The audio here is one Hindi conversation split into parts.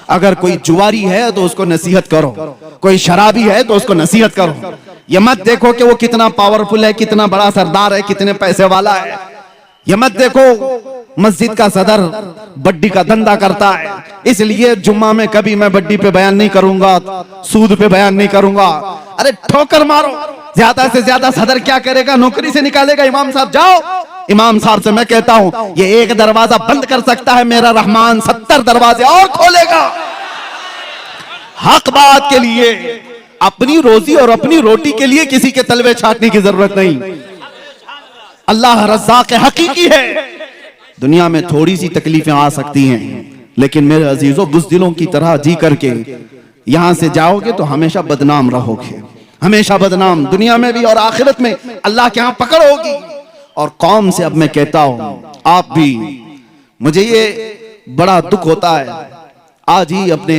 अगर कोई जुआरी है तो उसको नसीहत करो, कोई शराबी है तो उसको नसीहत करो। ये मत देखो कि वो कितना पावरफुल है, कितना बड़ा सरदार है, कितने पैसे वाला है। ये मत देखो मस्जिद का सदर बड्डी का धंधा करता है, इसलिए जुम्मा में कभी मैं बड्डी पे बयान नहीं करूंगा, सूद पे बयान नहीं करूंगा। अरे ठोकर मारो, ज्यादा से ज्यादा सदर क्या करेगा, नौकरी से निकालेगा। इमाम साहब जाओ, इमाम साहब से मैं कहता हूं ये एक दरवाजा बंद कर सकता है, मेरा रहमान 70 दरवाजे और खोलेगा। हक बात के लिए, अपनी रोजी और अपनी रोटी के लिए किसी के तलवे छाटने की जरूरत नहीं। अल्लाह रज़्ज़ाक़ हकीकी है। दुनिया में थोड़ी सी तकलीफें आ सकती हैं, लेकिन मेरे अजीजों बुज़दिलों की तरह जी करके यहां से जाओगे तो हमेशा बदनाम रहोगे, हमेशा बदनाम, दुनिया में भी और आखिरत में अल्लाह के यहां पकड़ होगी। और कौम से अब मैं कहता हूं, आप भी, मुझे ये बड़ा दुख होता है। आज ही अपने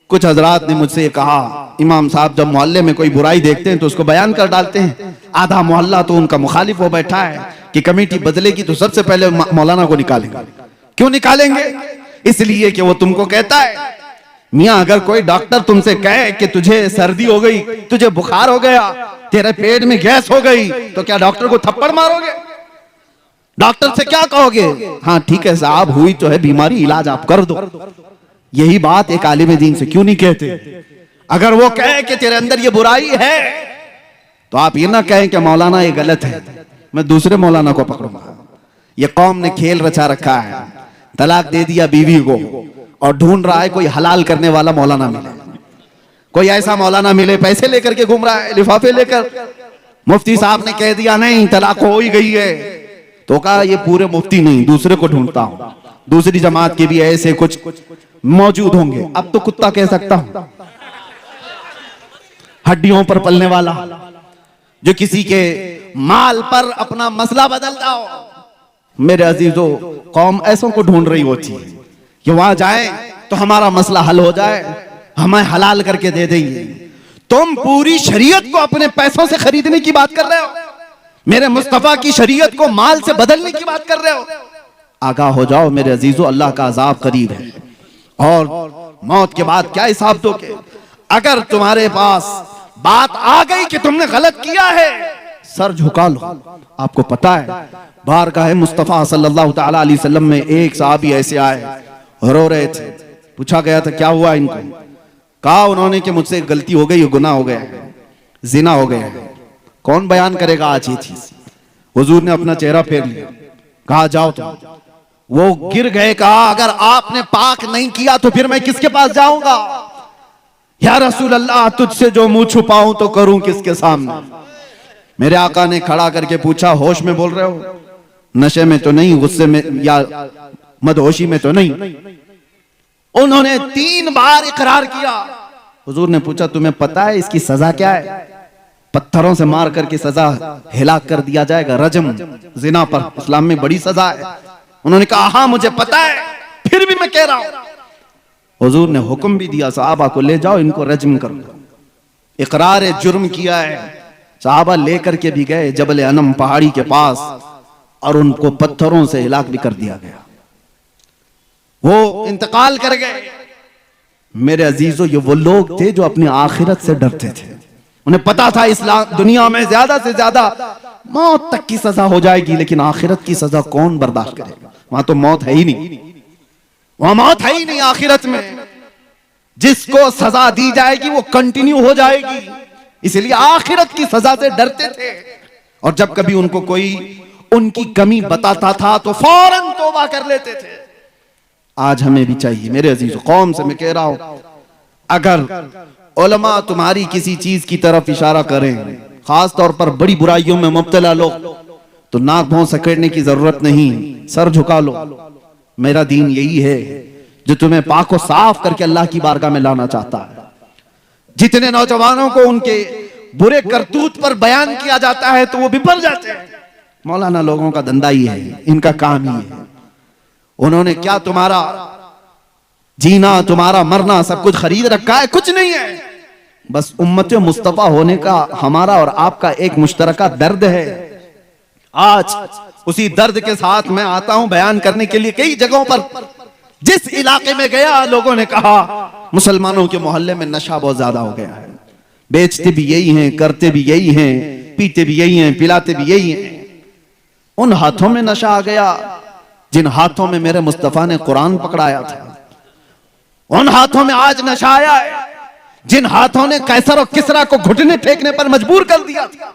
कुछ हजरात ने मुझसे कहा, इमाम साहब जब मोहल्ले में कोई बुराई देखते हैं तो उसको बयान कर डालते हैं। आधा मोहल्ला तो उनका मुखालिफ हो बैठा है कि कमेटी बदलेगी तो सबसे पहले मौलाना को निकालेंगे। क्यों निकालेंगे? इसलिए कि वो तुमको कहता है, मियां अगर कोई डॉक्टर तुमसे कहे कि तुझे सर्दी हो गई, तुझे बुखार हो गया, तेरे पेट में गैस हो गई, तो क्या डॉक्टर को थप्पड़ मारोगे? डॉक्टर से क्या कहोगे? हाँ ठीक है साहब, हुई तो है बीमारी, इलाज आप कर दो। यही बात एक आलिम दीन से क्यों नहीं कहते? अगर वो कहे कि तेरे अंदर ये बुराई है तो आप ये ना कहें कि मौलाना ये गलत है, मैं दूसरे मौलाना को पकड़ूंगा। ये कौम ने खेल रचा रखा है, तलाक दे दिया बीवी को और ढूंढ रहा है कोई हलाल करने वाला मौलाना मिले, कोई ऐसा मौलाना मिले, पैसे लेकर के घूम रहा है, लिफाफे लेकर। मुफ्ती साहब ने कह दिया नहीं तलाक हो ही गई है, तो कहा ये पूरे मुफ्ती नहीं, दूसरे को ढूंढता हूं, दूसरी जमात के भी ऐसे कुछ मौजूद होंगे। अब तो कुत्ता कह सकता हूं, हड्डियों पर पलने वाला, जो किसी के माल पर अपना मसला बदलता हो। मेरे अजीजों, कौम ऐसों को ढूंढ रही होती है कि वहां जाए तो हमारा मसला हल हो जाए, हमें हलाल करके दे देंगे। तुम पूरी शरीयत को अपने पैसों से खरीदने की बात कर रहे हो, मेरे मुस्तफा की शरीयत को माल से बदलने की बात कर रहे हो। आगाह हो जाओ मेरे अजीजों, अल्लाह का अजाब करीब है और मौत के बाद क्या हिसाब दोगे? अगर तुम्हारे पास बात आ गई कि तुमने गलत किया है, सर झुका लो। आपको पता है बारगाह मुस्तफा सल्लल्लाहु तआला अलैहि वसल्लम में एक साहबी ऐसे आए, रो रहे थे। पूछा गया था क्या हुआ इनको? कहा उन्होंने कि मुझसे गलती हो गई, गुनाह हो गया है, जिना हो गया है। कौन बयान करेगा आज ये चीज? हुजूर ने अपना चेहरा फेर लिया, कहा जाओ तुम। वो गिर गए, कहा अगर आपने पाक नहीं किया तो फिर मैं किसके पास जाऊंगा? या रसूल अल्लाह, तुझसे जो मुंह छुपाऊं तो करूं किसके सामने? मेरे आका ने खड़ा करके पूछा, होश में बोल रहे हो? नशे में तो नहीं, गुस्से में या मदहोशी में तो नहीं? उन्होंने 3 बार इकरार किया। हुजूर ने पूछा तुम्हें पता है इसकी सजा क्या है? पत्थरों से मार करके सजा हिलाक कर दिया जाएगा, रजम, जिना पर इस्लाम में बड़ी सजा है। उन्होंने कहा हाँ मुझे पता है, फिर भी मैं कह रहा हूं। हुजूर ने हुक्म भी दिया सहाबा को ले जाओ इनको रजम करो। इकरार जुर्म किया है, सहाबा लेकर के भी गए जबल अनम पहाड़ी के पास और उनको पत्थरों से हिलाक भी कर दिया गया। वो इंतकाल कर गए। मेरे अजीजों, ये वो लोग थे जो अपनी आखिरत से डरते थे। उन्हें पता था इस्लाम दुनिया में ज्यादा से ज्यादा मौत तक की सजा हो जाएगी, लेकिन आखिरत की सजा कौन बर्दाश्त करेगा? वहां तो मौत है ही नहीं, वहां मौत है ही नहीं आखिरत में। जिसको सजा दी जाएगी वो कंटिन्यू हो जाएगी, इसलिए आखिरत की सजा से डरते थे। और जब कभी उनको कोई उनकी कमी बताता था तो फौरन तौबा कर लेते थे। आज हमें भी चाहिए मेरे अजीज कौम से मैं कह रहा हूं, अगर उलमा तुम्हारी किसी चीज की तरफ इशारा करें, खास तौर पर बड़ी बुराइयों में मुब्तला लोग, तो नाक भौं सकेड़ने की जरूरत नहीं, सर झुका लो। मेरा दीन यही है जो तुम्हें पाक व साफ करके अल्लाह की बारगाह में लाना चाहता है। जितने नौजवानों को उनके बुरे करतूत पर बयान किया जाता है तो वो विफल जाते हैं। मौलाना लोगों का धंधा ही है, इनका काम ही है। उन्होंने क्या तुम्हारा जीना, तुम्हारा मरना सब कुछ खरीद रखा है? कुछ नहीं है। बस उम्मत मुस्तफा होने का हमारा और आपका एक मुश्तरका दर्द है। आज उसी दर्द के साथ मैं आता हूं बयान करने के लिए कई जगहों पर। जिस इलाके में गया लोगों ने कहा मुसलमानों के मोहल्ले में नशा बहुत ज्यादा हो गया है, बेचते भी यही हैं, करते भी यही हैं, पीते भी यही हैं, पिलाते भी यही हैं। उन हाथों में नशा आ गया जिन हाथों में मेरे मुस्तफा ने कुरान पकड़ाया था। उन हाथों में आज नशा आया है जिन हाथों ने कैसर और किसरा को घुटने टेकने पर मजबूर कर दिया था।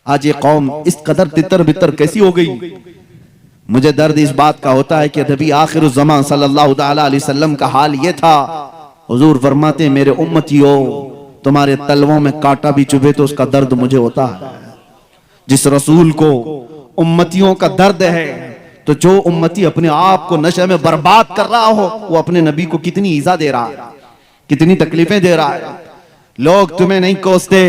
आज ये कौम इस कदर तितर बितर कैसी हो गई। मुझे दर्द इस बात का होता है कि नबी आखिर ज़मान सल्लल्लाहु अलैहि वसल्लम का हाल ये था। हुजूर फरमाते मेरे उम्मतियों तुम्हारे तलवों में कांटा भी चुभे तो उसका दर्द मुझे होता है। जिस रसूल को उम्मतियों का दर्द है तो जो उम्मती अपने आप को नशे में बर्बाद कर रहा हो वो अपने नबी को कितनी ईजा दे रहा है, कितनी तकलीफें दे रहा है। लोग तुम्हें नहीं कोसते,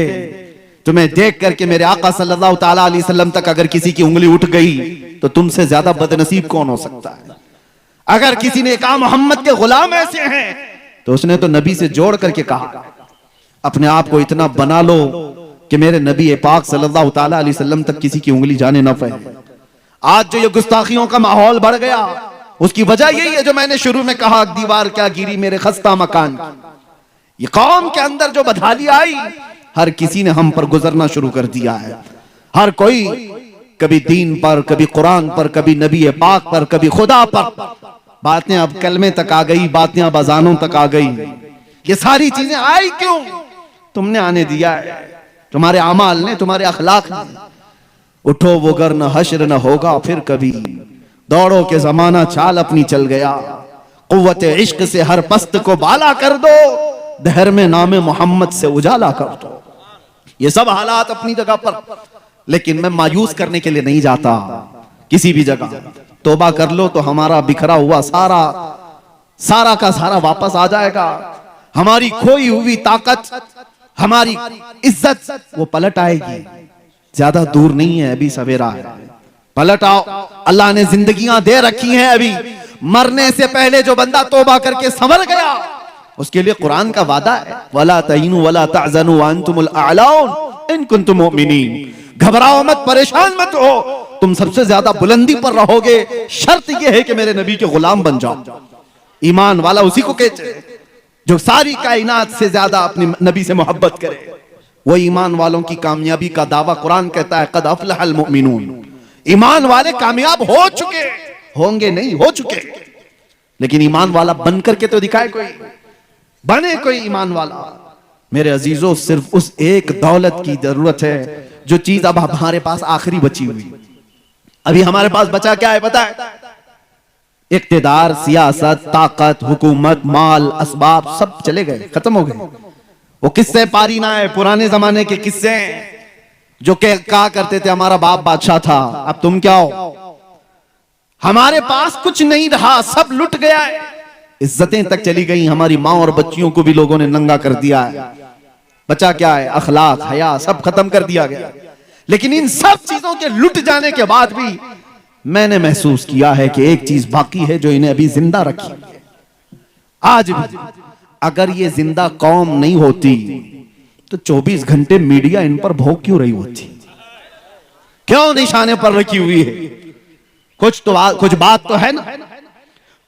तुम्हें देख करके मेरे आका सल्लल्लाहु अलैहि वसल्लम तक अगर किसी की उंगली उठ गई तो तुमसे ज्यादा बदनसीब कौन हो सकता है। अगर किसी ने कहा मोहम्मद के गुलाम ऐसे हैं तो उसने तो नबी से जोड़ करके कहा अपने आप को इतना बना लो कि मेरे नबी पाक सल्लल्लाहु अलैहि वसल्लम तक किसी की उंगली जाने न पाए। आज जो ये गुस्ताखियों का माहौल बढ़ गया उसकी वजह यही है जो मैंने शुरू में कहा, दीवार क्या गिरी मेरे खस्ता मकान। ये कौम के अंदर जो बदहाली आई हर किसी ने हम पर गुजरना शुरू कर दिया है। हर कोई कभी दीन पर, कभी कुरान पर, कभी नबी पाक पर, कभी खुदा पर। बातें अब कलमे तक आ गई, बातें अब अजानों तक आ गई। ये सारी चीजें आई क्यों? तुमने आने दिया है, तुम्हारे अमाल ने, तुम्हारे अखलाक ने। उठो वो गर न हश्र न होगा फिर कभी, दौड़ो के जमाना चाल अपनी चल गया। कुव्वत इश्क से हर पस्त को बाला कर दो, दहर में नामे मोहम्मद से उजाला कर दो। ये सब हालात अपनी जगह पर, लेकिन मैं मायूस करने के लिए नहीं जाता किसी भी जगह। तौबा कर लो तो हमारा बिखरा हुआ सारा का सारा वापस आ जाएगा। हमारी खोई हुई ताकत, हमारी इज्जत वो पलट आएगी। ज्यादा दूर नहीं है, अभी सवेरा है, पलट आओ। अल्लाह ने जिंदगियां दे रखी हैं, अभी मरने से पहले जो बंदा तौबा करके संभल गया उसके लिए कुरान का वादा है, वला तहीनु वला तहज़नु व अंतुमुल अअलौन इन कुंतुम मुमिनीन। घबराओ मत, परेशान मत हो, तुम सबसे ज्यादा बुलंदी पर रहोगे। शर्त यह है कि मेरे नबी के गुलाम बन जाओ। ईमान वाला उसी को कहते हैं जो सारी कायनात से ज्यादा अपने नबी से मोहब्बत करे। वो ईमान वालों की कामयाबी का दावा कुरान कहता है, कद अफलहल मुमिनून। ईमान वाले कामयाब हो चुके, होंगे नहीं, हो चुके। लेकिन ईमान वाला बन करके तो दिखाए कोई, बने कोई ईमान वाला। मेरे अजीजों सिर्फ उस एक दौलत की जरूरत है जो चीज अब हमारे पास आखिरी बची हुई। अभी हमारे पास बचा क्या है पता है? इक्तिदार, सियासत, ताकत, हुकूमत, माल, असबाब सब चले गए, खत्म हो गए। वो किस्से पारी ना है, पुराने जमाने के किस्से जो के कहा करते थे हमारा बाप बादशाह था, अब तुम क्या हो। हमारे पास कुछ नहीं रहा, सब लुट गया है। इज्जतें तक चली गई, हमारी माँ और बच्चियों को भी लोगों ने नंगा कर दिया है। बचा क्या है? अखलाक, हया सब खत्म कर दिया गया। लेकिन इन सब चीजों के लुट जाने के बाद भी मैंने महसूस किया है कि एक चीज बाकी है जो इन्हें अभी जिंदा रखी है। आज भी अगर ये जिंदा कौम नहीं होती तो 24 घंटे मीडिया इन पर भोग क्यों रही होती? क्यों निशाने पर रखी हुई है? कुछ बात तो है ना,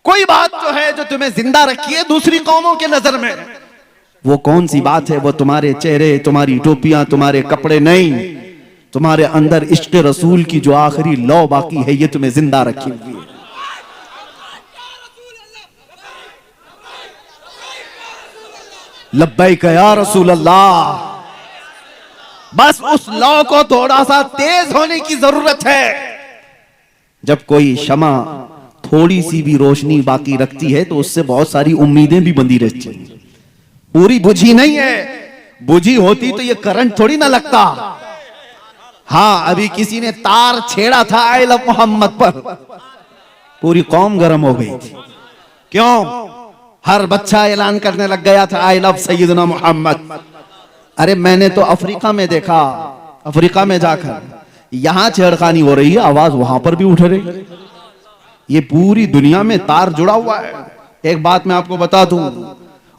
कोई बात तो है जो तुम्हें जिंदा रखी है दूसरी कौमों के नजर में। वो कौन सी बात है? वो तुम्हारे चेहरे, तुम्हारी टोपियां, तुम्हारे कपड़े नहीं, तुम्हारे अंदर इश्क रसूल की जो आखिरी लौ बाकी है, ये तुम्हें जिंदा रखी हुई है। लब्बैक या रसूल अल्लाह। बस उस लौ को थोड़ा सा तेज होने की जरूरत है। जब कोई शमा थोड़ी सी भी रोशनी बाकी रखती है तो उससे बहुत सारी उम्मीदें भी बंधी रहती हैं। पूरी बुझी नहीं है, बुझी होती तो ये करंट थोड़ी ना लगता। हाँ, अभी किसी ने तार छेड़ा था आई लव मोहम्मद पर, पूरी कौम गर्म हो गई थी। क्यों? हर बच्चा ऐलान करने लग गया था आई लव सैयदना मोहम्मद। अरे मैंने तो अफ्रीका में देखा, अफ्रीका में जाकर यहां छेड़खानी हो रही है, आवाज वहां पर भी उठ रही। ये पूरी दुनिया में तार जुड़ा हुआ है। एक बात मैं आपको बता दूं,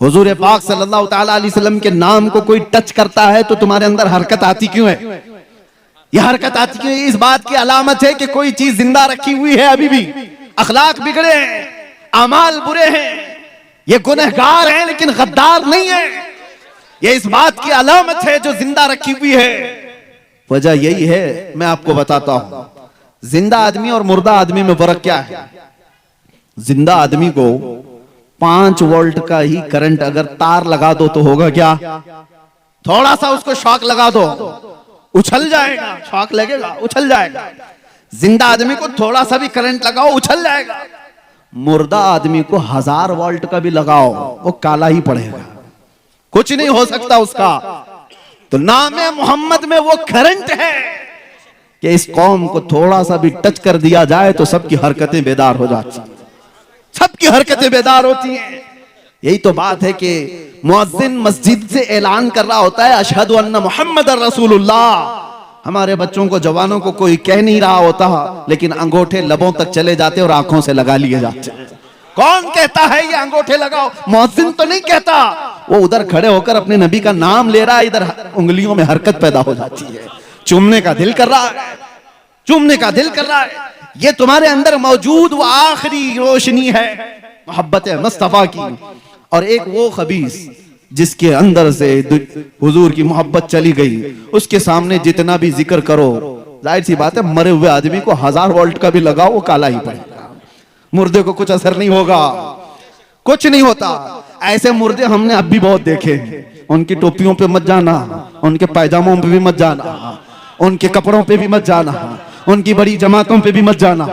हुजूर पाक सल्लल्लाहु अलैहि वसल्लम के नाम को कोई टच करता है तो तुम्हारे अंदर हरकत आती क्यों है? यह हरकत आती क्यों है? इस बात की अलामत है कि कोई चीज जिंदा रखी हुई है। अभी भी अखलाक बिगड़े हैं, अमाल बुरे हैं, ये गुनहगार हैं लेकिन गद्दार नहीं है। ये इस बात की अलामत है जो जिंदा रखी हुई है। वजह यही है, मैं आपको बताता हूं, जिंदा आदमी और मुर्दा आदमी में फर्क क्या है। जिंदा आदमी को 5 वोल्ट का ही करंट अगर तार लगा दो तो होगा क्या, थोड़ा सा उसको शॉक लगा दो उछल जाएगा, शॉक लगेगा उछल जाएगा। जिंदा आदमी को थोड़ा सा भी करंट लगाओ उछल जाएगा। मुर्दा आदमी को 1000 वोल्ट का भी लगाओ वो काला ही पड़ेगा, कुछ नहीं हो सकता उसका। तो नाम मोहम्मद में वो करंट है कि इस कौम को थोड़ा सा भी टच कर दिया जाए तो सबकी हरकतें बेदार हो जाती हैं, सबकी हरकतें बेदार होती हैं। यही तो बात है कि मुअज्जिन मस्जिद से ऐलान कर रहा होता है अशहदु अन्ना मुहम्मदर रसूलुल्लाह। हमारे बच्चों को, जवानों को कोई कह नहीं रहा होता, लेकिन अंगूठे लबों तक चले जाते और आंखों से लगा लिए जाते। कौन कहता है ये अंगूठे लगाओ? मुअज्जिन तो नहीं कहता, वो उधर खड़े होकर अपने नबी का नाम ले रहा है, इधर उंगलियों में हरकत पैदा हो जाती है, चूमने का दिल कर रहा है, चूमने का दिल कर रहा है। ये तुम्हारे अंदर मौजूद वो आखिरी रोशनी है मोहब्बत मुस्तफा की। और एक वो खबीस जिसके अंदर से हुजूर की मोहब्बत चली गई, उसके सामने जितना भी जिक्र करो, जाहिर सी बात है मरे हुए आदमी को 1000 वोल्ट का भी लगाओ वो काला ही पड़ेगा, मुर्दे को कुछ असर नहीं होगा, कुछ नहीं होता। ऐसे मुर्दे हमने अब भी बहुत देखे हैं। उनकी टोपियों पे मत जाना, उनके पायजामों पे भी मत जाना, उनके कपड़ों पे भी मत जाना, उनकी बड़ी जमातों पे भी मत जाना।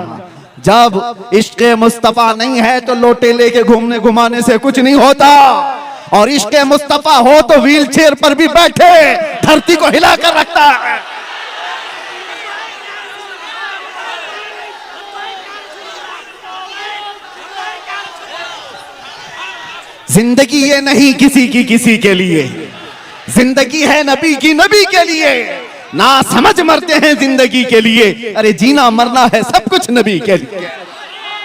जब इश्क मुस्तफा नहीं है तो लोटे लेके घूमने घुमाने से कुछ नहीं होता, और इश्क मुस्तफा हो तो व्हील चेयर पर भी बैठे धरती को हिला कर रखता है। जिंदगी ये नहीं किसी की किसी के लिए, जिंदगी है नबी की नबी के लिए। ना समझ मरते हैं जिंदगी के लिए, अरे जीना मरना है सब कुछ नबी के लिए।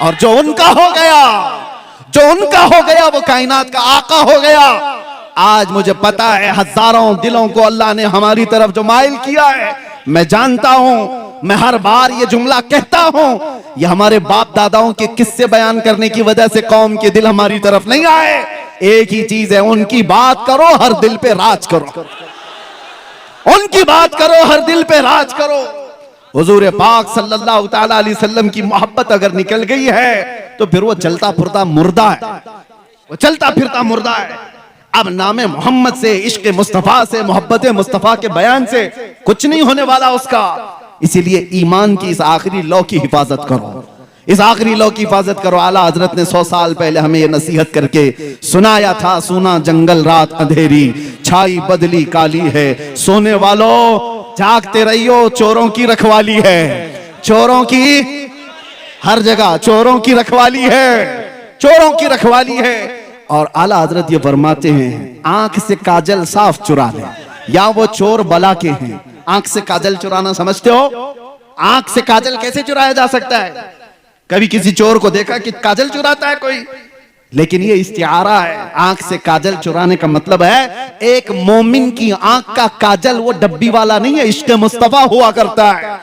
और जो उनका हो गया, जो उनका हो गया वो कायनात का आका हो गया। आज मुझे पता है हजारों दिलों को अल्लाह ने हमारी तरफ जो माइल किया है, मैं जानता हूं, मैं हर बार ये जुमला कहता हूं, ये हमारे बाप दादाओं के किस्से बयान करने की वजह से कौम के दिल हमारी तरफ नहीं आए। एक ही चीज है, उनकी बात करो हर दिल पे राज करो, उनकी बात करो हर दिल पे राज करो। हुजूर पाक सल्लल्लाहु ताला अलैहि वसल्लम की मोहब्बत अगर निकल गई है तो फिर वो चलता फिरता मुर्दा है, वो चलता फिरता मुर्दा है। अब नामे मोहम्मद से, इश्क मुस्तफा से, मोहब्बत मुस्तफा के बयान से कुछ नहीं होने वाला उसका। इसीलिए ईमान की इस आखिरी लौ की हिफाजत करो, इस आखिरी लौ की हिफाजत करो। आला हजरत ने 100 साल पहले हमें ये नसीहत करके सुनाया था, सुना जंगल रात अंधेरी, छाई बदली काली है, सोने वालों जागते रहियो, चोरों की रखवाली है, चोरों की हर जगह चोरों की रखवाली है, चोरों की रखवाली है। और आला हजरत ये फरमाते हैं आंख से काजल साफ चुरा ले, या वो चोर बला के हैं। आंख से काजल चुराना समझते हो? आंख से काजल कैसे चुराया जा सकता है? कभी किसी चोर को देखा कि काजल चुराता है कोई? लेकिन ये इस्तिआरा है। आंख से काजल चुराने का मतलब है एक मोमिन की आंख का काजल वो डब्बी वाला नहीं है, इश्क मुस्तफा हुआ करता है,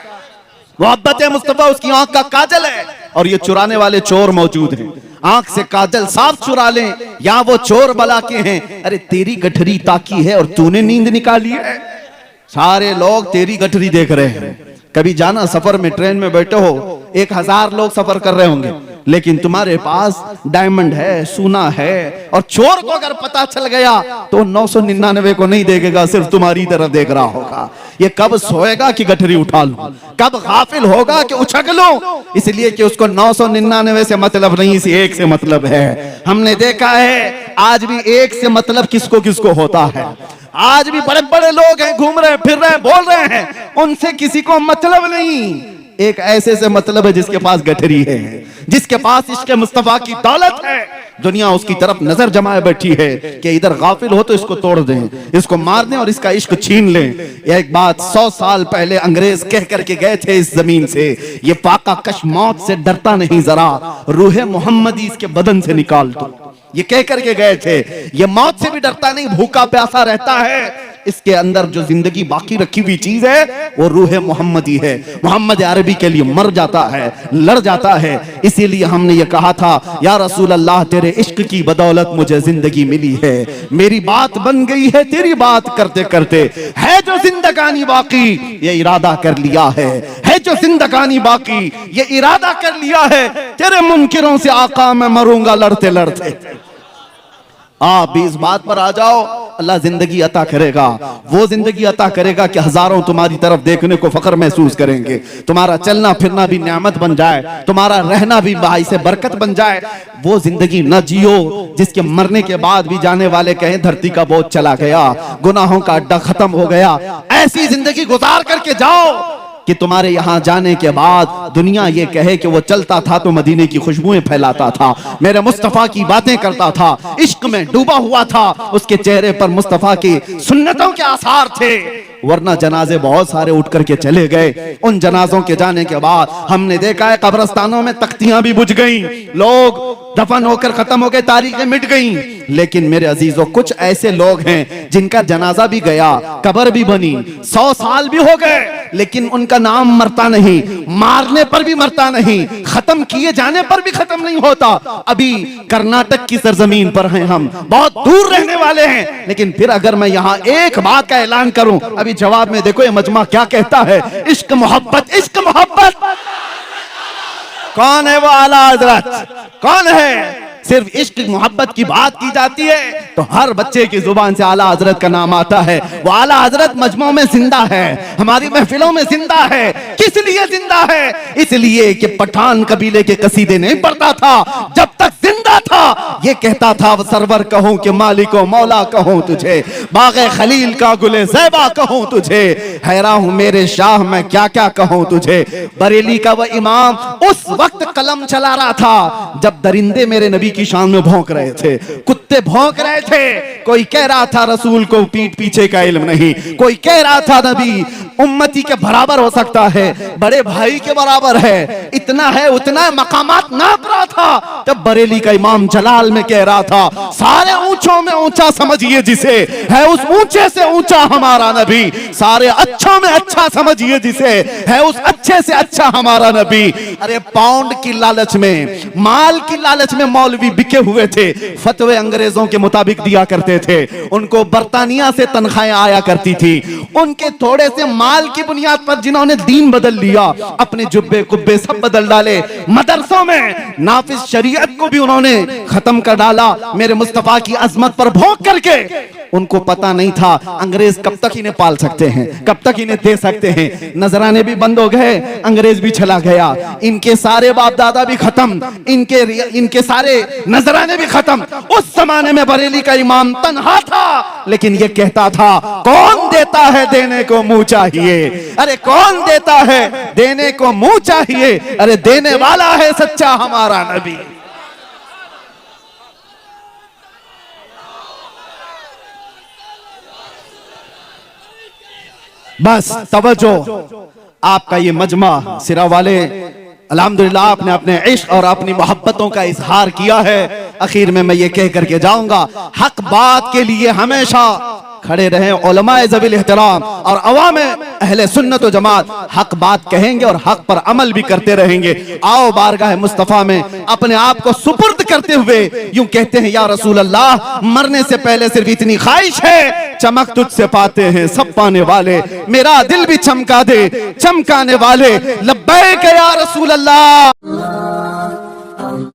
मोहब्बत मुस्तफा उसकी आंख का काजल है। और ये चुराने वाले चोर मौजूद हैं, आंख से काजल साफ चुरा लें, या वो चोर बला के हैं। अरे तेरी गठरी ताकी है और तूने नींद निकाली है, सारे लोग तेरी गठरी देख रहे हैं। कभी जाना सफर में, ट्रेन में बैठे हो, 1000 लोग सफर कर रहे होंगे, लेकिन तुम्हारे पास डायमंड है, सोना है, और चोर को अगर पता चल गया तो 999 को नहीं देखेगा, सिर्फ तुम्हारी तरफ देख रहा होगा। ये कब सोएगा कि गठरी उठा लूं, कब गाफिल होगा कि उछक लूं। इसलिए कि उसको 999 से मतलब नहीं, इसी एक से मतलब है। हमने देखा है आज भी एक से मतलब किसको किसको होता है। आज भी बड़े बड़े लोग हैं, घूम रहे हैं, फिर रहे हैं, बोल रहे हैं, उनसे किसी को मतलब नहीं। एक ऐसे से मतलब है जिसके पास गठरी है, जिसके पास इश्क मुस्तफा की दौलत है। दुनिया उसकी तरफ नजर जमाए बैठी है कि इधर गाफिल हो तो इसको तोड़ दें, इसको मार दें और इसका इश्क छीन लें। एक बात 100 साल पहले अंग्रेज कह करके गए थे इस जमीन से, ये फाका कश मौत से डरता नहीं जरा, रूहे मोहम्मदी इसके बदन से निकाल दो। ये कह करके गए थे, ये मौत से भी डरता नहीं, भूखा प्यासा रहता है, इसके अंदर जो जिंदगी बाकी रखी हुई चीज है वो रूह मोहम्मदी है। मोहम्मद अरबी के लिए मर जाता है, लड़ जाता है। इसीलिए हमने ये कहा था, या रसूल अल्लाह तेरे इश्क की बदौलत मुझे जिंदगी मिली है, मेरी बात बन गई है तेरी बात करते करते। है जो जिंदगानी बाकी ये इरादा कर लिया है जो जिंदगानी बाकी ये इरादा कर लिया है, तेरे मुनकिरों से आका मैं मरूंगा लड़ते लड़ते। आप भी इस बात पर आ जाओ, अल्लाह जिंदगी अता करेगा, वो जिंदगी अता करेगा कि हजारों तुम्हारी तरफ देखने को फख्र महसूस करेंगे, तुम्हारा चलना फिरना भी नेमत बन जाए, तुम्हारा रहना भी बाई से बरकत बन जाए। वो जिंदगी न जियो जिसके मरने के बाद भी जाने वाले कहें धरती का बोझ चला गया, गुनाहों का अड्डा खत्म हो गया। ऐसी जिंदगी गुजार करके जाओ कि तुम्हारे यहां जाने के बाद दुनिया ये कहे कि वो चलता था तो मदीने की खुशबुएं फैलाता था, मेरे मुस्तफा की बातें करता था, इश्क में डूबा हुआ था, उसके चेहरे पर मुस्तफा की सुन्नतों के आसार थे। वरना जनाजे बहुत सारे उठ करके चले गए। उन जनाजों के जाने के बाद हमने देखा है कब्रिस्तानों में तख्तियां भी बुझ गईं, लोग दफन होकर खत्म हो गए, तारीखें मिट गईं। लेकिन मेरे अजीजों कुछ ऐसे लोग हैं जिनका जनाजा भी गया, कब्र भी बनी, 100 साल भी हो गए, लेकिन उनका नाम मरता नहीं, मारने पर भी मरता नहीं, खत्म किए जाने पर भी खत्म नहीं होता। अभी कर्नाटक की सरजमीन पर हैं हम, बहुत दूर रहने वाले हैं, लेकिन फिर अगर मैं यहाँ एक बात का ऐलान करूं, अभी जवाब में देखो ये मजमा क्या कहता है, इश्क मोहब्बत, इश्क मोहब्बत। कौन है वो आला हजरत, कौन है? सिर्फ इश्क मोहब्बत की बात की जाती है तो हर बच्चे की जुबान से आला हजरत का नाम आता है। वो आला हजरत मजमों में जिंदा है, हमारी महफिलों में जिंदा है। किस लिए जिंदा है? इसलिए कि पठान कबीले के कसीदे नहीं पढ़ता था, जब तक जिंदा था ये कहता था वो सरवर कहूं कि मालिको मौला कहूं तुझे, बागे खलील का गुले ज़ैबा कहूं तुझे, हैरान हूं मेरे शाह मैं क्या क्या कहूं तुझे। बरेली का वह इमाम उस वक्त कलम चला रहा था जब दरिंदे मेरे नबी की शान में भौंक रहे थे, कुत्ते भौंक रहे थे। कोई कह रहा था रसूल को पीठ पीछे का इल्म नहीं, कोई कह रहा था नबी उम्मती के बराबर हो सकता है, बड़े भाई के बराबर है, इतना है उतना है, मकामात नाप रहा था। तब बरेली का इमाम जलाल में कह रहा था, सारे ऊंचों में ऊंचा समझिए जिसे, है उस ऊंचे से ऊंचा हमारा नबी, सारे अच्छों में अच्छा समझिए जिसे, है उस अच्छे से अच्छा हमारा नबी। अरे पाउंड की लालच में, माल की लालच में मौलवी बिके हुए थे, फतवे अंग्रेजों के मुताबिक दिया करते थे, उनको बर्तानिया से तनख्वाहें आया करती थी। उनके थोड़े से माल की बुनियाद पर जिन्होंने दीन बदल लिया, अपने जुब्बे कुब्बे सब बदल डाले, मदरसों में नाफिज शरीयत को भी उन्होंने खत्म कर डाला, मेरे मुस्तफा की अजमत पर भौंक करके। उनको पता नहीं था अंग्रेज कब तक इन्हें पाल सकते हैं, कब तक इन्हें दे सकते हैं। नजराने भी बंद हो गए, अंग्रेज भी चला गया, इनके सारे बाप दादा भी खत्म, इनके सारे नजराने भी खत्म। उस जमाने में बरेली का इमाम तन्हा था, लेकिन ये कहता था कौन देता है देने को मुंह चाहिए, अरे कौन देता है देने को मुंह चाहिए, अरे देने वाला है सच्चा हमारा नबी। बस तवज्जो, आपका ये मजमा सिरा वाले अल्हम्दुलिल्लाह आपने अपने इश्क और अपनी मोहब्बतों का इजहार किया है। आखिर में मैं ये कह करके जाऊंगा, हक बात के लिए हमेशा खड़े रहे उलमाए ज़वील एहतराम और अवाम अहले सुन्नत व जमात हक बात कहेंगे और हक पर अमल भी करते रहेंगे। आओ बारगाह मुस्तफा में अपने आप को सुपुर्द करते हुए यूं कहते हैं, या रसूल अल्लाह मरने से पहले सिर्फ इतनी ख्वाहिश है, चमक तुझसे पाते हैं सब पाने वाले, मेरा दिल भी चमका दे चमकाने वाले, लब्बैक या रसूल अल्लाह।